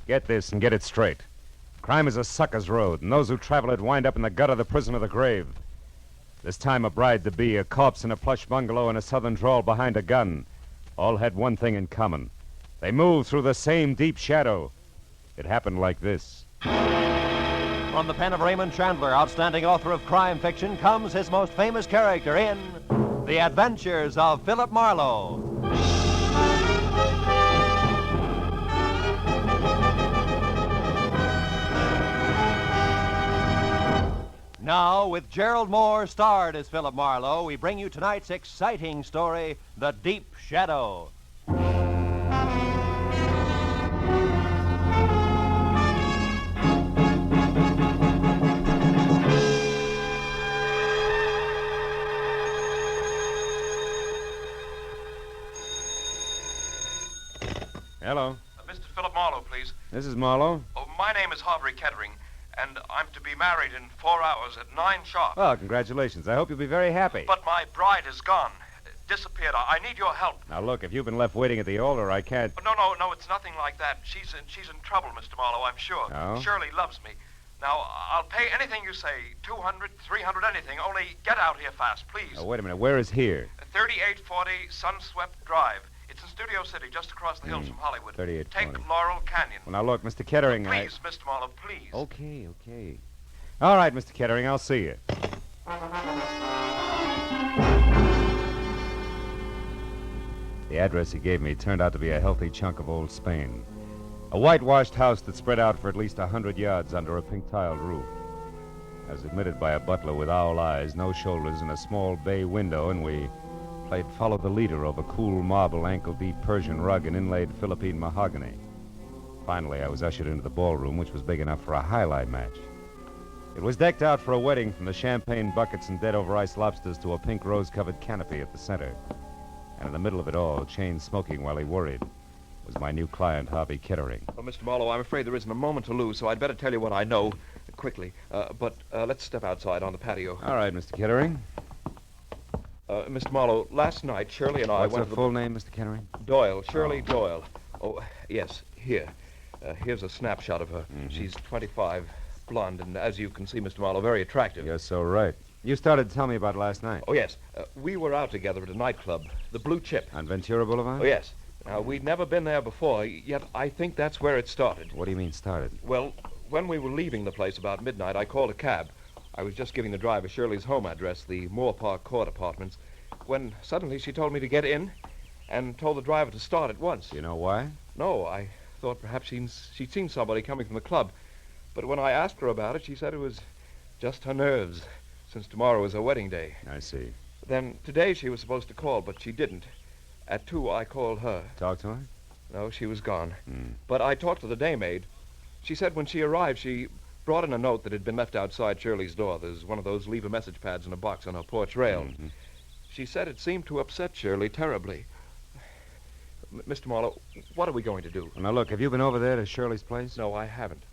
Get this and get it straight. Crime is a sucker's road, and those who travel it wind up in the gutter, the prison, or the grave. This time a bride-to-be, a corpse in a plush bungalow, and a southern drawl behind a gun all had one thing in common. They moved through the same deep shadow. It happened like this. From the pen of Raymond Chandler, outstanding author of crime fiction, comes his most famous character in The Adventures of Philip Marlowe. Now, with Gerald Moore starred as Philip Marlowe, we bring you tonight's exciting story, The Deep Shadow. Hello. Mr. Philip Marlowe, please. This is Marlowe. Oh, my name is Harvey Kettering, and I'm to be married in 4 hours at 9 sharp. Well, congratulations. I hope you'll be very happy. But my bride is gone. Disappeared. I need your help. Now, look, if you've been left waiting at the altar, I can't... No, it's nothing like that. She's in trouble, Mr. Marlowe, I'm sure. Oh? Shirley loves me. Now, I'll pay anything you say, 200, 300, anything. Only get out here fast, please. Oh, wait a minute. Where is here? 3840 Sunswept Drive. It's in Studio City, just across the hills from Hollywood. 3840. Take Laurel Canyon. Well, now, look, Mr. Kettering, Please, Mr. Marlowe, please. Okay. All right, Mr. Kettering, I'll see you. The address he gave me turned out to be a healthy chunk of old Spain. A whitewashed house that spread out for at least 100 yards under a pink-tiled roof. I was admitted by a butler with owl eyes, no shoulders, and a small bay window, and we played Follow the Leader over cool marble, ankle-deep Persian rug and inlaid Philippine mahogany. Finally, I was ushered into the ballroom, which was big enough for a highlight match. It was decked out for a wedding, from the champagne buckets and dead-over-ice lobsters to a pink rose-covered canopy at the center. And in the middle of it all, chain smoking while he worried, was my new client, Harvey Kettering. Well, Mr. Marlowe, I'm afraid there isn't a moment to lose, so I'd better tell you what I know quickly. But let's step outside on the patio. All right, Mr. Kettering. Mr. Marlowe, last night, Shirley and I What's went her to full name, Mr. Kettering? Doyle, Shirley Doyle. Oh, yes, here. Here's a snapshot of her. Mm-hmm. She's 25, blonde, and as you can see, Mr. Marlowe, very attractive. You're so right. You started to tell me about last night. Oh, yes. We were out together at a nightclub, the Blue Chip. On Ventura Boulevard? Oh, yes. Now, we'd never been there before, yet I think that's where it started. What do you mean started? Well, when we were leaving the place about midnight, I called a cab. I was just giving the driver Shirley's home address, the Moore Park Court Apartments, when suddenly she told me to get in and told the driver to start at once. You know why? No, I thought perhaps she'd seen somebody coming from the club. But when I asked her about it, she said it was just her nerves, since tomorrow is her wedding day. I see. Then today she was supposed to call, but she didn't. At 2, I called her. Talk to her? No, she was gone. But I talked to the daymaid. She said when she arrived, she brought in a note that had been left outside Shirley's door. There's one of those leave-a-message pads in a box on her porch rail. Mm-hmm. She said it seemed to upset Shirley terribly. Mr. Marlowe, what are we going to do? Well, now, look, have you been over there to Shirley's place? No, I haven't.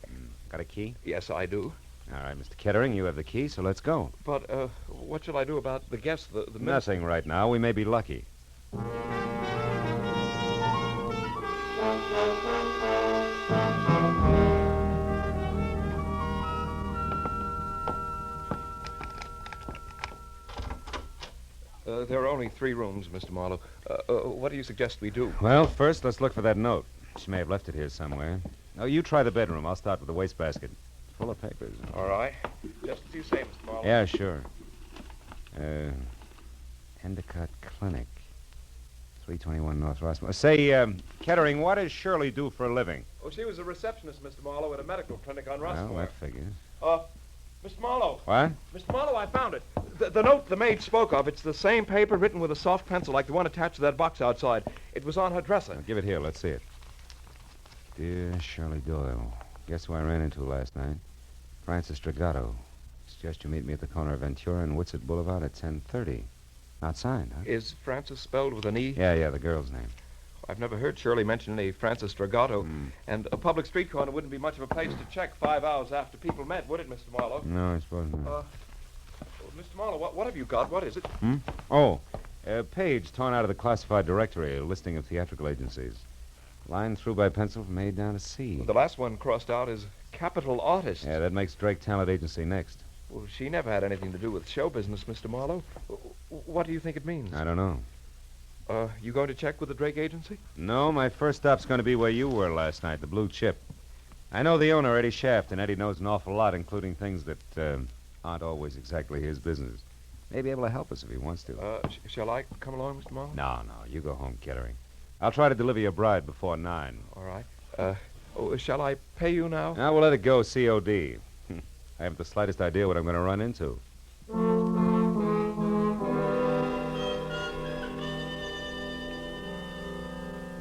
Got a key? Yes, I do. All right, Mr. Kettering, you have the key, so let's go. But what shall I do about the guests, the Nothing right now. We may be lucky. There are only 3 rooms, Mr. Marlowe. What do you suggest we do? Well, first, let's look for that note. She may have left it here somewhere. Oh, you try the bedroom. I'll start with the wastebasket. It's full of papers. All right. Just as you say, Mr. Marlowe. Yeah, sure. Endicott Clinic. 321 North Rossmore. Say, Kettering, what does Shirley do for a living? Oh, she was a receptionist, Mr. Marlowe, at a medical clinic on Rossmore. Well, that figures. Mr. Marlowe. What? Mr. Marlowe, I found it. The note the maid spoke of, it's the same paper written with a soft pencil like the one attached to that box outside. It was on her dresser. Now, give it here. Let's see it. Dear Shirley Doyle, guess who I ran into last night? Francis Dragato. Suggest you meet me at the corner of Ventura and Woodsett Boulevard at 10:30. Not signed, huh? Is Francis spelled with an E? Yeah, the girl's name. I've never heard Shirley mention any Francis Dragato. And a public street corner wouldn't be much of a place to check 5 hours after people met, would it, Mr. Marlowe? No, I suppose not. Mr. Marlowe, what have you got? What is it? Oh, a page torn out of the classified directory, a listing of theatrical agencies. Line through by pencil from A down to C. The last one crossed out is capital artist. Yeah, that makes Drake Talent Agency next. Well, she never had anything to do with show business, Mr. Marlowe. What do you think it means? I don't know. You going to check with the Drake Agency? No, my first stop's going to be where you were last night, the Blue Chip. I know the owner, Eddie Shaft, and Eddie knows an awful lot, including things that aren't always exactly his business. May be able to help us if he wants to. Shall I come along, Mr. Marlowe? No, you go home, Kettering. I'll try to deliver your bride before 9. All right. Shall I pay you now? Now, we'll let it go COD. I haven't the slightest idea what I'm going to run into.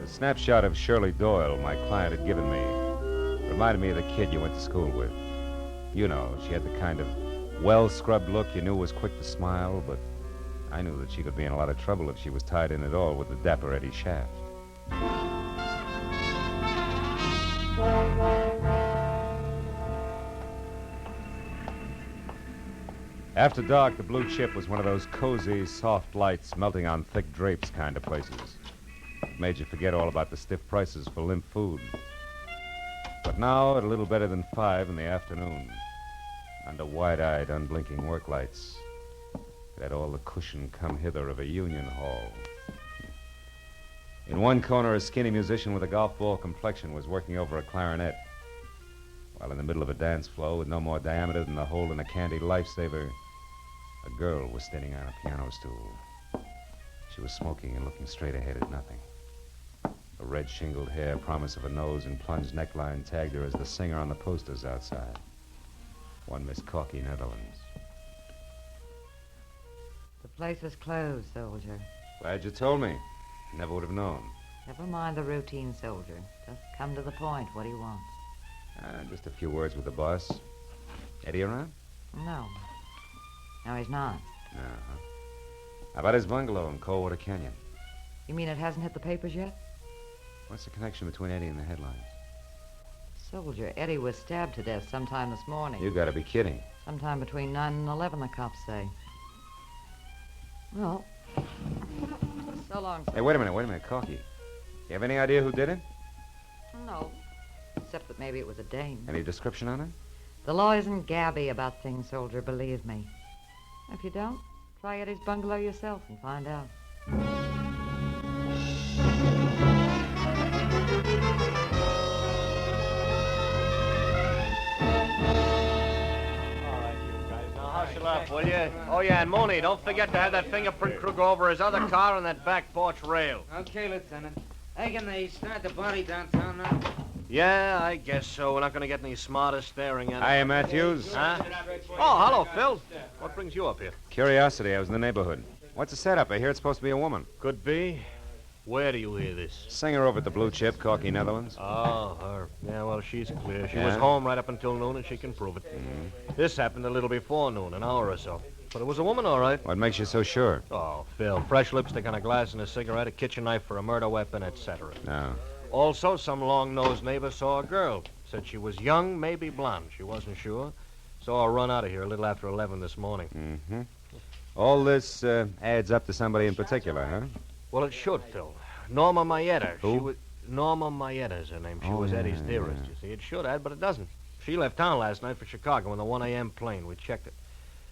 The snapshot of Shirley Doyle my client had given me reminded me of the kid you went to school with. You know, she had the kind of well-scrubbed look you knew was quick to smile, but I knew that she could be in a lot of trouble if she was tied in at all with the dapper Eddie Shaft. After dark, the Blue Chip was one of those cozy, soft lights melting on thick drapes kind of places. It made you forget all about the stiff prices for limp food. But now, at a little better than 5 in the afternoon, under wide-eyed, unblinking work lights, it had all the cushion come hither of a union hall. In one corner, a skinny musician with a golf ball complexion was working over a clarinet, while in the middle of a dance floor with no more diameter than the hole in a candy lifesaver, a girl was standing on a piano stool. She was smoking and looking straight ahead at nothing. The red shingled hair, promise of a nose, and plunged neckline tagged her as the singer on the posters outside. One Miss Corky, Netherlands. The place is closed, soldier. Glad you told me. Never would have known. Never mind the routine, soldier. Just come to the point. What do you want? Just a few words with the boss. Eddie around? No. No, he's not. Uh-huh. How about his bungalow in Coldwater Canyon? You mean it hasn't hit the papers yet? What's the connection between Eddie and the headlines? Soldier, Eddie was stabbed to death sometime this morning. You gotta be kidding. Sometime between 9 and 11, the cops say. Well, so long, Hey, wait a minute, Corky. You have any idea who did it? No. Except that maybe it was a dame. Any description on it? The law isn't gabby about things, soldier, believe me. If you don't, try Eddie's bungalow yourself and find out. Hustle up, will you? Oh, yeah, and Mooney, don't forget to have that fingerprint crew go over his other car on that back porch rail. Okay, Lieutenant. Hey, can they start the body downtown now? Yeah, I guess so. We're not going to get any smarter staring at it. Hiya, Matthews. Huh? Oh, hello, Phil. What brings you up here? Curiosity, I was in the neighborhood. What's the setup? I hear it's supposed to be a woman. Could be. Where do you hear this? Singer over at the Blue Chip, Corky, Netherlands. Oh, her. Yeah, well, she's clear. She Yeah? was home right up until noon, and she can prove it. This happened a little before noon, an hour or so. But it was a woman, all right. What makes you so sure? Oh, Phil, fresh lipstick on a glass and a cigarette, a kitchen knife for a murder weapon, etc. No. Also, some long-nosed neighbor saw a girl. Said she was young, maybe blonde. She wasn't sure. Saw her run out of here a little after 11 this morning. Mm-hmm. All this adds up to somebody in particular, huh? Well, it should, Phil. Norma Mayetta. Who? She was Norma Mayetta's her name. She Oh, was yeah, Eddie's dearest, yeah. you see. It should add, but it doesn't. She left town last night for Chicago in the 1 a.m. plane. We checked it.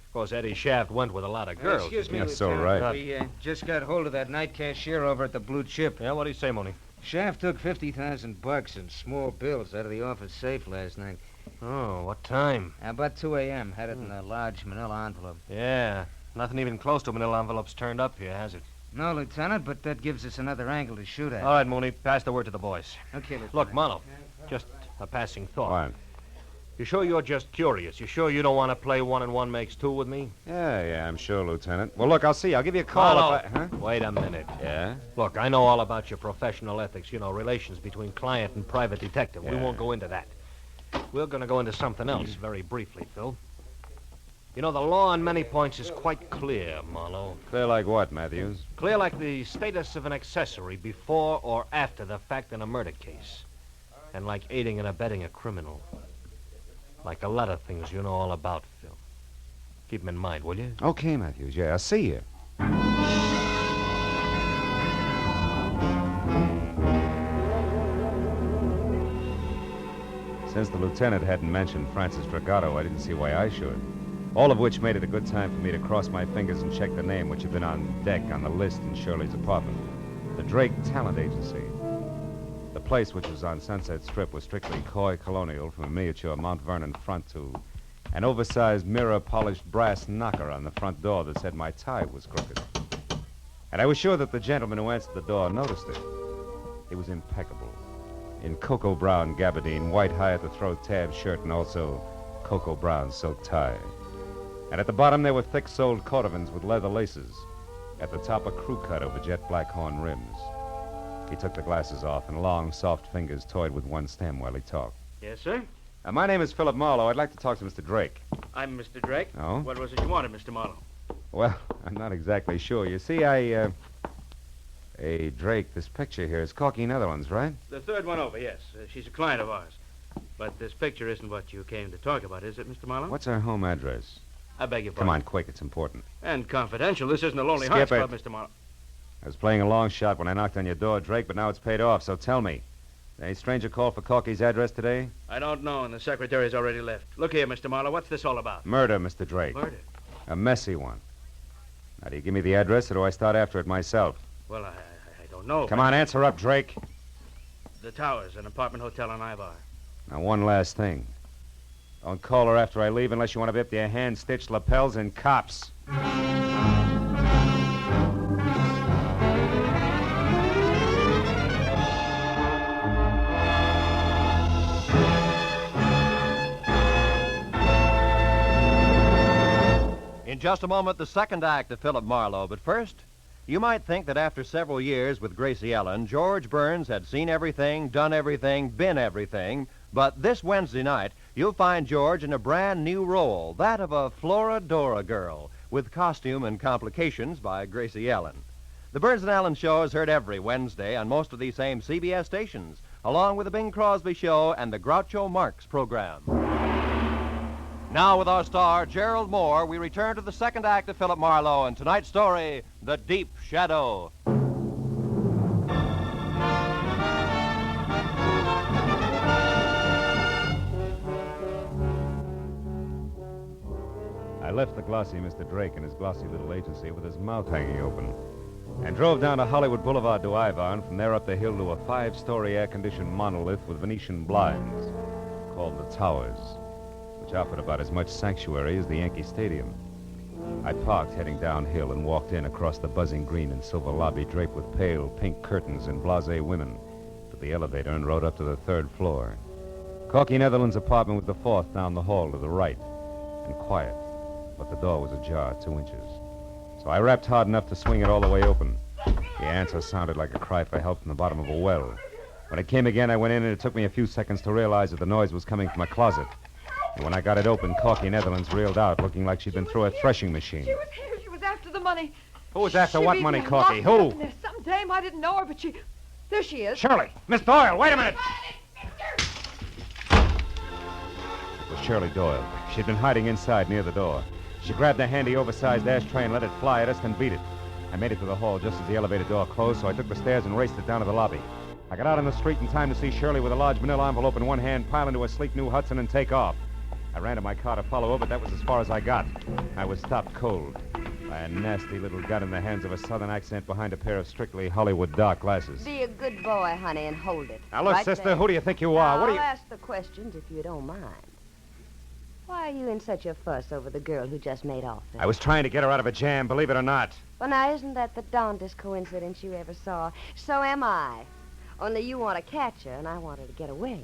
Of course, Eddie Shaft went with a lot of girls. Excuse me, That's so Lieutenant. right. We just got hold of that night cashier over at the Blue Chip. Yeah, what do you say, Mooney? Shaft took $50,000 in small bills out of the office safe last night. Oh, what time? About 2 a.m. Had it in a large manila envelope. Yeah, nothing even close to manila envelopes turned up here, has it? No, Lieutenant, but that gives us another angle to shoot at. All right, Mooney, pass the word to the boys. Okay, Lieutenant. Look, Marlowe, just a passing thought. What? You sure you're just curious? You sure you don't want to play 1 and 1 makes 2 with me? Yeah, I'm sure, Lieutenant. Well, look, I'll see you. I'll give you a call Marlowe, if I... Huh? wait a minute. Yeah? Look, I know all about your professional ethics, relations between client and private detective. We Yeah. won't go into that. We're going to go into something else very briefly, Phil. You know, the law on many points is quite clear, Marlowe. Clear like what, Matthews? Clear like the status of an accessory before or after the fact in a murder case. And like aiding and abetting a criminal. Like a lot of things you know all about, Phil. Keep them in mind, will you? Okay, Matthews. Yeah, I'll see you. Since the lieutenant hadn't mentioned Francis Dragato, I didn't see why I should. All of which made it a good time for me to cross my fingers and check the name, which had been on deck on the list in Shirley's apartment. The Drake Talent Agency. The place, which was on Sunset Strip, was strictly coy colonial, from a miniature Mount Vernon front to an oversized mirror-polished brass knocker on the front door that said my tie was crooked. And I was sure that the gentleman who answered the door noticed it. He was impeccable. In cocoa brown gabardine, white high-at-the-throat tab shirt, and also cocoa brown silk tie. And at the bottom there were thick-soled cordovans with leather laces. At the top, a crew cut over jet black horn rims. He took the glasses off, and long, soft fingers toyed with one stem while he talked. Yes, sir? My name is Philip Marlowe. I'd like to talk to Mr. Drake. I'm Mr. Drake. Oh? What was it you wanted, Mr. Marlowe? Well, I'm not exactly sure. You see, Hey, Drake, this picture here is Corky Netherlands, right? The third one over, yes. She's a client of ours. But this picture isn't what you came to talk about, is it, Mr. Marlowe? What's her home address? I beg your Come pardon. on, quick. It's important. And confidential. This isn't a Lonely Skip Hearts it. Club, Mr. Marlowe. I was playing a long shot when I knocked on your door, Drake, but now it's paid off, so tell me. Any stranger called for Corky's address today? I don't know, and the secretary's already left. Look here, Mr. Marlowe, what's this all about? Murder, Mr. Drake. Murder? A messy one. Now, do you give me the address, or do I start after it myself? Well, I don't know. Come on, answer up, Drake. The Towers, an apartment hotel on Ivar. Now, one last thing. Don't call her after I leave unless you want to be up to your hand-stitched lapels and cops. In just a moment, the second act of Philip Marlowe. But first, you might think that after several years with Gracie Ellen, George Burns had seen everything, done everything, been everything. But this Wednesday night, you'll find George in a brand new role, that of a Florodora girl, with costume and complications by Gracie Ellen. The Burns and Allen Show is heard every Wednesday on most of these same CBS stations, along with the Bing Crosby Show and the Groucho Marx program. Now, with our star, Gerald Moore, we return to the second act of Philip Marlowe and tonight's story, The Deep Shadow. I left the glossy Mr. Drake and his glossy little agency with his mouth hanging open and drove down to Hollywood Boulevard to Ivar, and from there up the hill to a 5-story air-conditioned monolith with Venetian blinds called the Towers, which offered about as much sanctuary as the Yankee Stadium. I parked heading downhill and walked in across the buzzing green and silver lobby draped with pale pink curtains and blasé women to the elevator and rode up to the 3rd floor. Corky Netherlands' apartment was the 4th down the hall to the right, and quiet, but the door was ajar 2 inches. So I rapped hard enough to swing it all the way open. The answer sounded like a cry for help from the bottom of a well. When it came again, I went in, and it took me a few seconds to realize that the noise was coming from a closet. And when I got it open, Corky Netherlands reeled out, looking like she'd been through a threshing machine. She was here. She was after the money. Who was after She what beat money, me and Corky? locked me up Who? in there. Some dame, I didn't know her, but she... There she is. Shirley! Miss Doyle, wait a minute! It was Shirley Doyle. She'd been hiding inside near the door. She grabbed a handy, oversized ashtray and let it fly at us, then beat it. I made it to the hall just as the elevator door closed, so I took the stairs and raced it down to the lobby. I got out on the street in time to see Shirley with a large manila envelope in one hand pile into a sleek new Hudson and take off. I ran to my car to follow her, but that was as far as I got. I was stopped cold by a nasty little gun in the hands of a southern accent behind a pair of strictly Hollywood dark glasses. Be a good boy, honey, and hold it. Now, look, Right sister, there. who do you think you are? Now, What do you... I'll ask the questions if you don't mind. Why are you in such a fuss over the girl who just made off there? I was trying to get her out of a jam, believe it or not. Well, now, isn't that the darndest coincidence you ever saw? So am I. Only you want to catch her, and I want her to get away.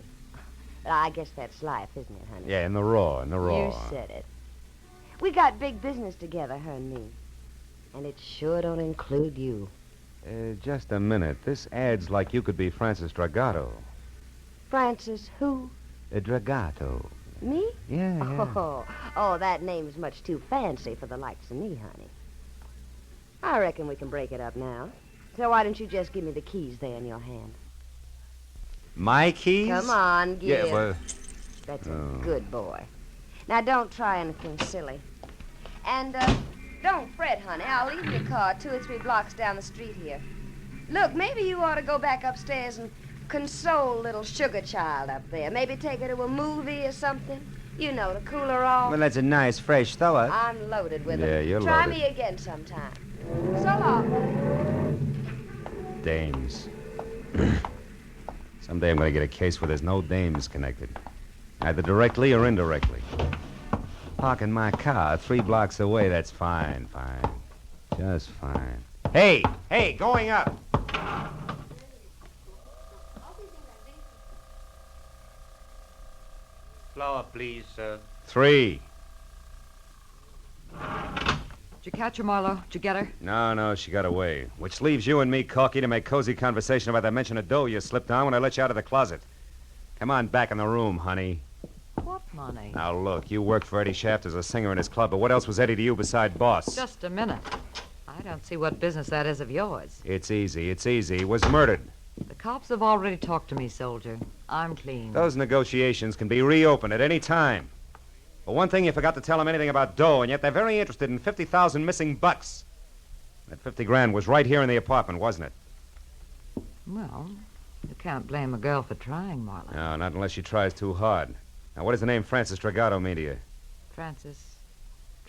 But I guess that's life, isn't it, honey? Yeah, in the raw. You said it. We got big business together, her and me. And it sure don't include you. Just a minute. This ad's like you could be Francis Dragato. Francis who? Dragato. Me? Yeah. Oh, that name's much too fancy for the likes of me, honey. I reckon we can break it up now. So why don't you just give me the keys there in your hand? My keys? Come on, give. Yeah, well... That's a Oh. good boy. Now, don't try anything silly. And, don't fret, honey. I'll leave your car 2 or 3 blocks down the street here. Look, maybe you ought to go back upstairs and console little sugar child up there. Maybe take her to a movie or something. You know, to cool her off. Well, that's a nice, fresh thought. I'm loaded with them. Yeah, you're Try loaded. me again sometime. So long. Dames. Someday I'm going to get a case where there's no dames connected. Either directly or indirectly. Parking my car 3 blocks away, that's fine. Just fine. Hey, going up! Flour, please, sir. 3. Did you catch her, Marlowe? Did you get her? No, she got away. Which leaves you and me, Corky, to make cozy conversation about that mention of dough you slipped on when I let you out of the closet. Come on back in the room, honey. What money? Now, look, you worked for Eddie Shaft as a singer in his club, but what else was Eddie to you beside boss? Just a minute. I don't see what business that is of yours. It's easy. He was murdered. The cops have already talked to me, soldier. I'm clean. Those negotiations can be reopened at any time. But one thing, you forgot to tell them anything about dough, and yet they're very interested in 50,000 missing bucks. That 50 grand was right here in the apartment, wasn't it? Well, you can't blame a girl for trying, Marlowe. No, not unless she tries too hard. Now, what does the name Francis Dragato mean to you? Francis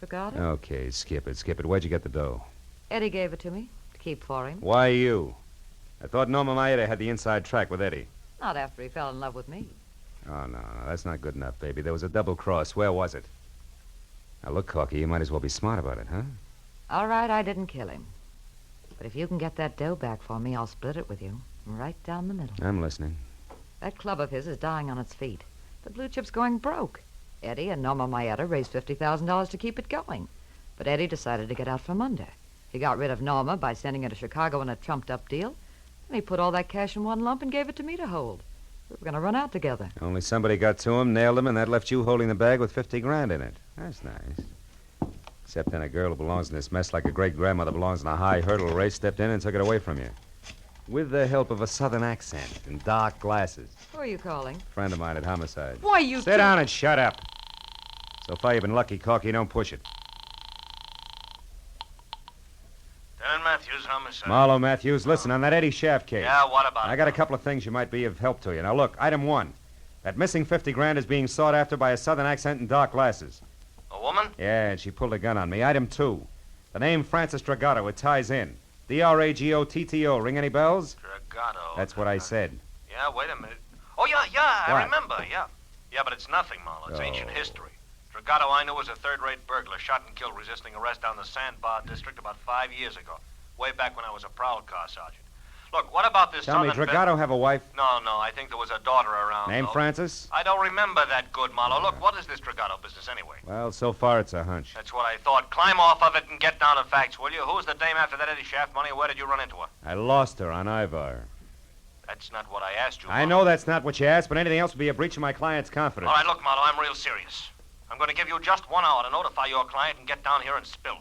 Dragato? Okay, skip it. Where'd you get the dough? Eddie gave it to me to keep for him. Why you? I thought Norma Maeda had the inside track with Eddie. Not after he fell in love with me. Oh, no, that's not good enough, baby. There was a double cross. Where was it? Now, look, Corky, you might as well be smart about it, huh? All right, I didn't kill him. But if you can get that dough back for me, I'll split it with you. Right down the middle. I'm listening. That club of his is dying on its feet. The Blue Chip's going broke. Eddie and Norma Maeda raised $50,000 to keep it going. But Eddie decided to get out from under. He got rid of Norma by sending her to Chicago in a trumped-up deal. And he put all that cash in one lump and gave it to me to hold. We were going to run out together. Only somebody got to him, nailed him, and that left you holding the bag with 50 grand in it. That's nice. Except then a girl who belongs in this mess like a great-grandmother belongs in a high hurdle race stepped in and took it away from you. With the help of a southern accent and dark glasses. Who are you calling? Friend of mine at Homicide. Why, you Sit down and shut up. So far you've been lucky, Corky. Don't push it. Lieutenant Matthews, homicide. Marlowe Matthews, listen, on that Eddie Shaft case. Yeah, what about it? I got a couple of things you might be of help to you. Now, look, item 1. That missing 50 grand is being sought after by a southern accent and dark glasses. A woman? Yeah, and she pulled a gun on me. Item 2. The name Francis Dragato, it ties in. D-R-A-G-O-T-T-O. Ring any bells? Dragato. That's what I said. Yeah, wait a minute. Oh, yeah, What? I remember, yeah. Yeah, but it's nothing, Marlowe. It's ancient history. Dragato I knew was a third-rate burglar, shot and killed resisting arrest down the Sandbar district about 5 years ago. Way back when I was a prowl car sergeant. Look, what about this Tell me, southern Dragato have a wife? No, I think there was a daughter around. Name though. Francis? I don't remember that good, Marlowe. Look, what is this Dragato business anyway? Well, so far it's a hunch. That's what I thought. Climb off of it and get down to facts, will you? Who was the dame after that Eddie Shaft money? Where did you run into her? I lost her on Ivar. That's not what I asked you. I know that's not what you asked, but anything else would be a breach of my client's confidence. All right, look, Marlowe, I'm real serious. I'm going to give you just 1 hour to notify your client and get down here and spill.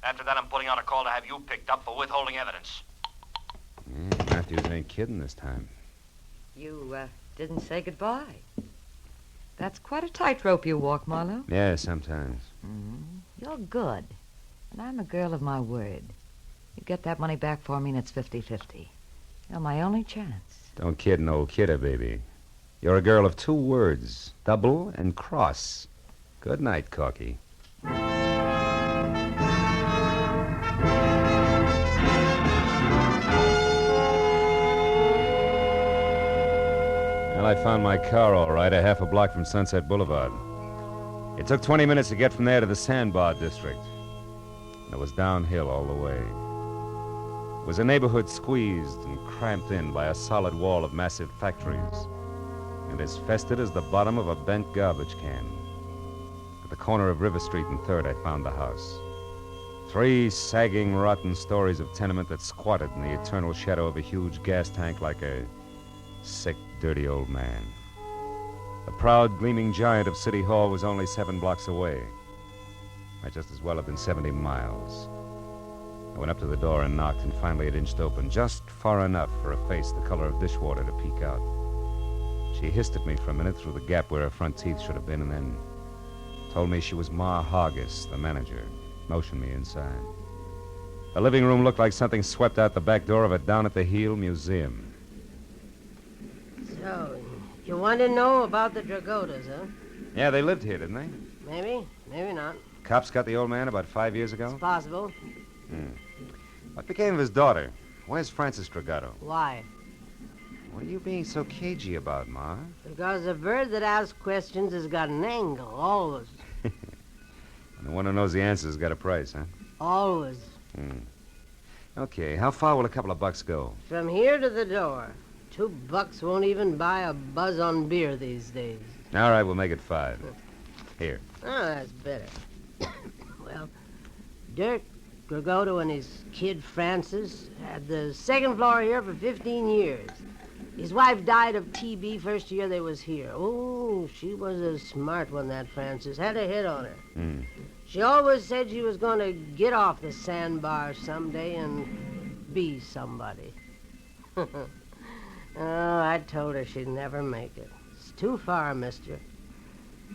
After that, I'm putting out a call to have you picked up for withholding evidence. Matthews ain't kidding this time. You, didn't say goodbye. That's quite a tightrope you walk, Marlowe. Yeah, sometimes. You're good. And I'm a girl of my word. You get that money back for me and it's 50-50. You're my only chance. Don't kid an old kidder, baby. You're a girl of 2 words. Double and cross. Good night, Corky. Well, I found my car all right, a half a block from Sunset Boulevard. It took 20 minutes to get from there to the Sandbar district. And it was downhill all the way. It was a neighborhood squeezed and cramped in by a solid wall of massive factories, and as fetid as the bottom of a bent garbage can. At the corner of River Street and 3rd, I found the house. 3 sagging, rotten stories of tenement that squatted in the eternal shadow of a huge gas tank like a sick, dirty old man. The proud, gleaming giant of City Hall was only 7 blocks away. Might just as well have been 70 miles. I went up to the door and knocked, and finally it inched open, just far enough for a face the color of dishwater to peek out. She hissed at me for a minute through the gap where her front teeth should have been, and then told me she was Ma Hargis, the manager, motioned me inside. The living room looked like something swept out the back door of a down-at-the-heel museum. want to know about the Dragotas, huh? Yeah, they lived here, didn't they? Maybe, maybe not. Cops got the old man about 5 years ago? It's possible. What became of his daughter? Where's Francis Dragato? Why? What are you being so cagey about, Ma? Because a bird that asks questions has got an angle, always. And the one who knows the answer's got a price, huh? Always. Okay, how far will a couple of bucks go? From here to the door. $2 won't even buy a buzz on beer these days. All right, we'll make it 5. Here. Oh, that's better. Well, Dirk Dragoto and his kid Francis had the second floor here for 15 years. His wife died of TB first year they was here. Oh, she was a smart one, that Francis. Had a hit on her. She always said she was going to get off the sandbar someday and be somebody. Oh, I told her she'd never make it. It's too far, mister.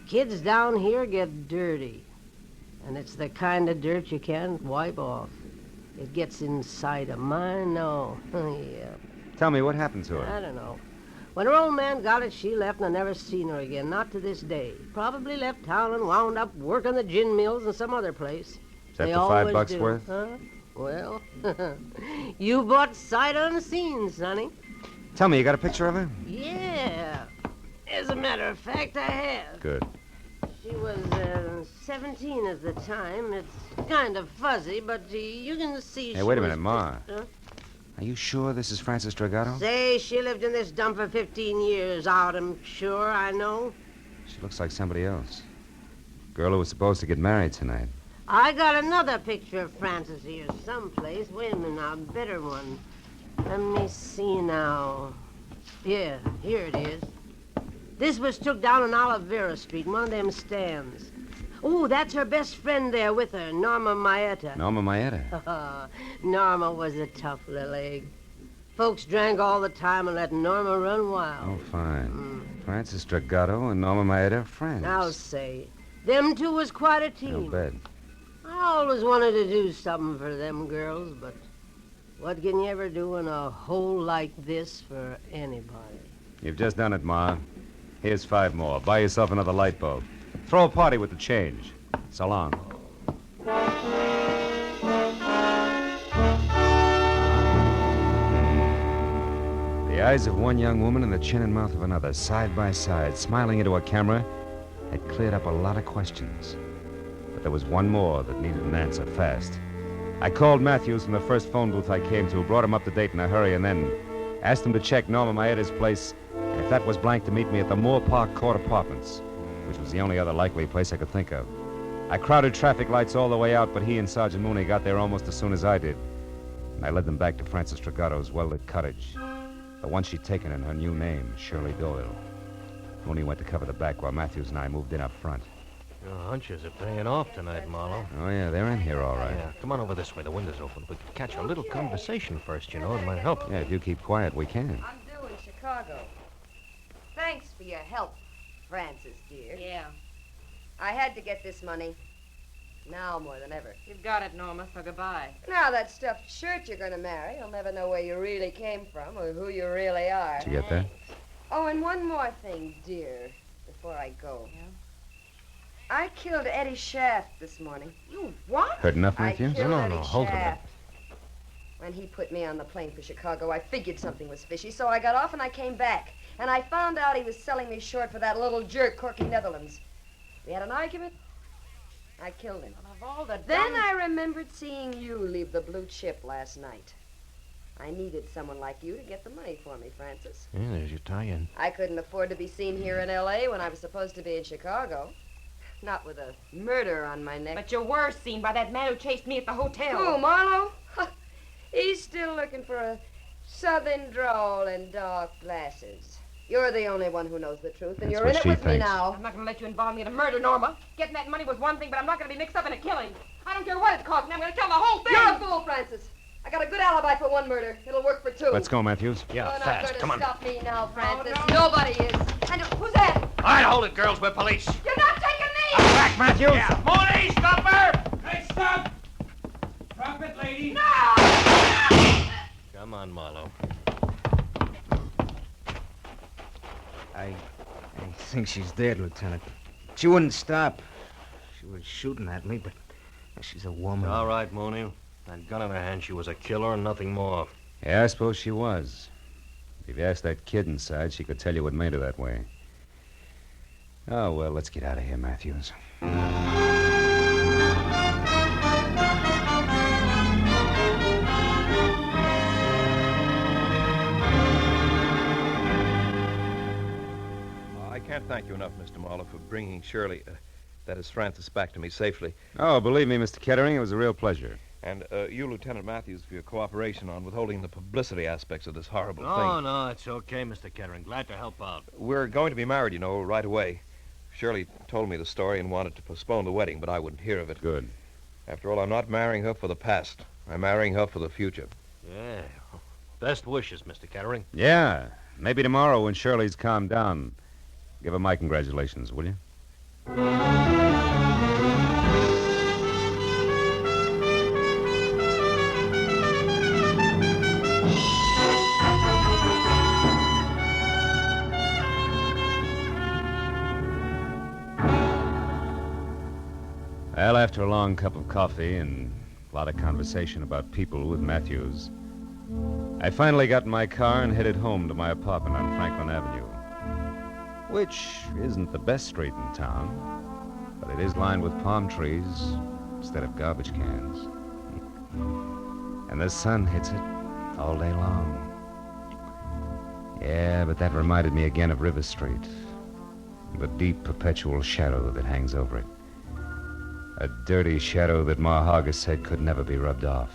Kids down here get dirty. And it's the kind of dirt you can't wipe off. It gets inside of mine, no. Yeah. Tell me, what happened to her? I don't know. When her old man got it, she left, and I never seen her again, not to this day. Probably left town and wound up working the gin mills in some other place. Is that They the always $5 do. worth? Huh? Well, you bought sight unseen, Sonny. Tell me, you got a picture of her? Yeah. As a matter of fact, I have. Good. She was 17 at the time. It's kind of fuzzy, but you can see Hey, she wait a was minute, Ma. Huh? Are you sure this is Francis Dragato? Say, she lived in this dump for 15 years. I'm sure, I know. She looks like somebody else. Girl who was supposed to get married tonight. I got another picture of Francis here someplace. Wait a minute now, a better one. Let me see now. Yeah, here it is. This was took down on Olivera Street, one of them stands. Oh, that's her best friend there with her, Norma Maeta. Norma Maeta. Norma was a tough little egg. Folks drank all the time and let Norma run wild. Oh, fine. Francis Dragato and Norma Maeta are friends. Now say, them two was quite a team. No bet. I always wanted to do something for them girls, but what can you ever do in a hole like this for anybody? You've just done it, Ma. Here's 5 more. Buy yourself another light bulb. Throw a party with the change. So long. The eyes of one young woman and the chin and mouth of another, side by side, smiling into a camera, had cleared up a lot of questions. But there was one more that needed an answer fast. I called Matthews from the first phone booth I came to, brought him up to date in a hurry, and then asked him to check Norma Maeta's place, and if that was blank, to meet me at the Moore Park Court Apartments, which was the only other likely place I could think of. I crowded traffic lights all the way out, but he and Sergeant Mooney got there almost as soon as I did. And I led them back to Francis Dragato's well-lit cottage, the one she'd taken in her new name, Shirley Doyle. Mooney went to cover the back while Matthews and I moved in up front. Your hunches are paying off tonight, Marlowe. Oh, yeah, they're in here all right. Yeah, come on over this way. The window's open. We could catch a little conversation first, you know. It might help. Yeah, if you keep quiet, we can. I'm due in Chicago. Thanks for your help, Francis, dear. Yeah. I had to get this money. Now more than ever. You've got it, Norma, so goodbye. Now that stuffed shirt you're going to marry, you'll never know where you really came from or who you really are. Did you get that? Oh, and one more thing, dear, before I go. Yeah? I killed Eddie Shaft this morning. You what? Heard enough, Matthews? I killed No, Eddie hold it. Shaft. When he put me on the plane for Chicago, I figured something was fishy, so I got off and I came back. And I found out he was selling me short for that little jerk, Corky Netherlands. We had an argument. I killed him. Of all the Then I remembered seeing you leave the blue chip last night. I needed someone like you to get the money for me, Francis. Yeah, there's your tie-in. I couldn't afford to be seen here in L.A. when I was supposed to be in Chicago. Not with a murder on my neck. But you were seen by that man who chased me at the hotel. Who, Marlowe? He's still looking for a southern drawl and dark glasses. You're the only one who knows the truth, and That's you're what in it she with me thinks. now. I'm not going to let you involve me in a murder, Norma. Getting that money was one thing, but I'm not going to be mixed up in a killing. I don't care what it costs me. I'm going to tell the whole thing. You're a fool, Francis. I got a good alibi for one murder. It'll work for 2. Let's go, Matthews. Yeah, You're fast. not going Come to on. stop me now, Francis. no. Nobody is. And who's that? All right, hold it, girls. We're police. You're not taking me! Back, Matthews! Yeah, Mooney, stop her! Hey, stop! Drop it, lady. Come on, Marlowe. I think she's dead, Lieutenant. She wouldn't stop. She was shooting at me, but she's a woman. All right, Mooney. That gun in her hand, she was a killer and nothing more. Yeah, I suppose she was. If you asked that kid inside, she could tell you what made her that way. Oh, well, let's get out of here, Matthews. I can't thank you enough, Mr. Marlowe, for bringing Shirley, that is Francis, back to me safely. Oh, believe me, Mr. Kettering, it was a real pleasure. And you, Lieutenant Matthews, for your cooperation on withholding the publicity aspects of this horrible No, thing. no, it's okay, Mr. Kettering. Glad to help out. We're going to be married, you know, right away. Shirley told me the story and wanted to postpone the wedding, but I wouldn't hear of it. Good. After all, I'm not marrying her for the past. I'm marrying her for the future. Yeah. Best wishes, Mr. Kettering. Yeah. Maybe tomorrow when Shirley's calmed down. Give her my congratulations, will you? Well, after a long cup of coffee and a lot of conversation about people with Matthews, I finally got in my car and headed home to my apartment on Franklin Avenue, which isn't the best street in town, but it is lined with palm trees instead of garbage cans. And the sun hits it all day long. Yeah, but that reminded me again of River Street, the deep, perpetual shadow that hangs over it. A dirty shadow that Ma Hargis said could never be rubbed off.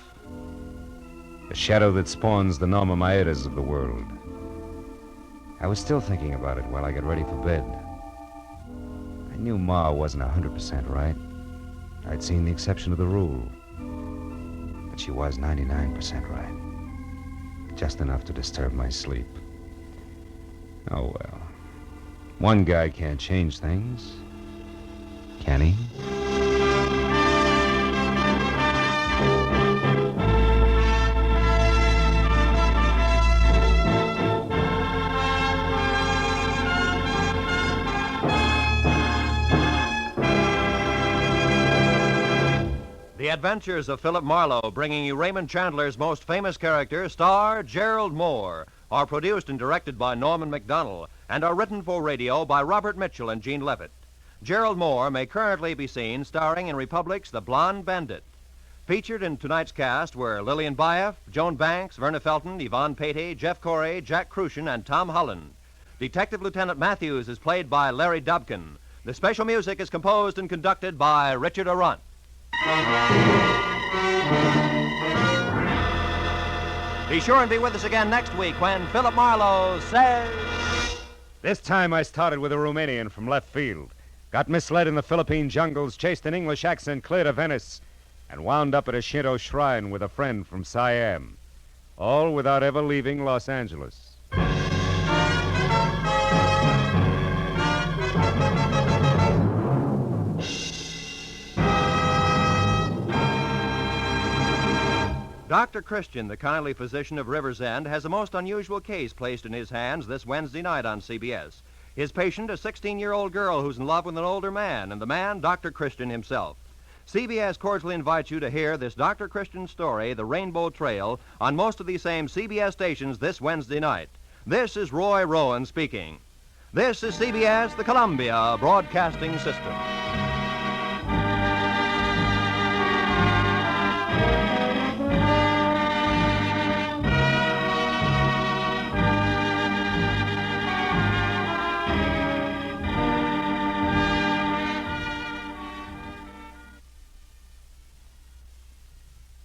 A shadow that spawns the Norma Maedas of the world. I was still thinking about it while I got ready for bed. I knew Ma wasn't 100% right. I'd seen the exception to the rule. But she was 99% right. Just enough to disturb my sleep. Oh, well. One guy can't change things. Can he? The Adventures of Philip Marlowe, bringing you Raymond Chandler's most famous character, star Gerald Moore, are produced and directed by Norman MacDonald and are written for radio by Robert Mitchell and Gene Levitt. Gerald Moore may currently be seen starring in Republic's The Blonde Bandit. Featured in tonight's cast were Lillian Buyeff, Joan Banks, Verna Felton, Yvonne Patey, Jeff Corey, Jack Crucian, and Tom Holland. Detective Lieutenant Matthews is played by Larry Dobkin. The special music is composed and conducted by Richard Arant. Be sure and be with us again next week when Philip Marlowe says... This time I started with a Romanian from left field. Got misled in the Philippine jungles, chased an English accent clear to Venice, and wound up at a Shinto shrine with a friend from Siam. All without ever leaving Los Angeles. Dr. Christian, the kindly physician of River's End, has a most unusual case placed in his hands this Wednesday night on CBS. His patient, a 16-year-old girl who's in love with an older man, and the man, Dr. Christian himself. CBS cordially invites you to hear this Dr. Christian story, The Rainbow Trail, on most of these same CBS stations this Wednesday night. This is Roy Rowan speaking. This is CBS, the Columbia Broadcasting System.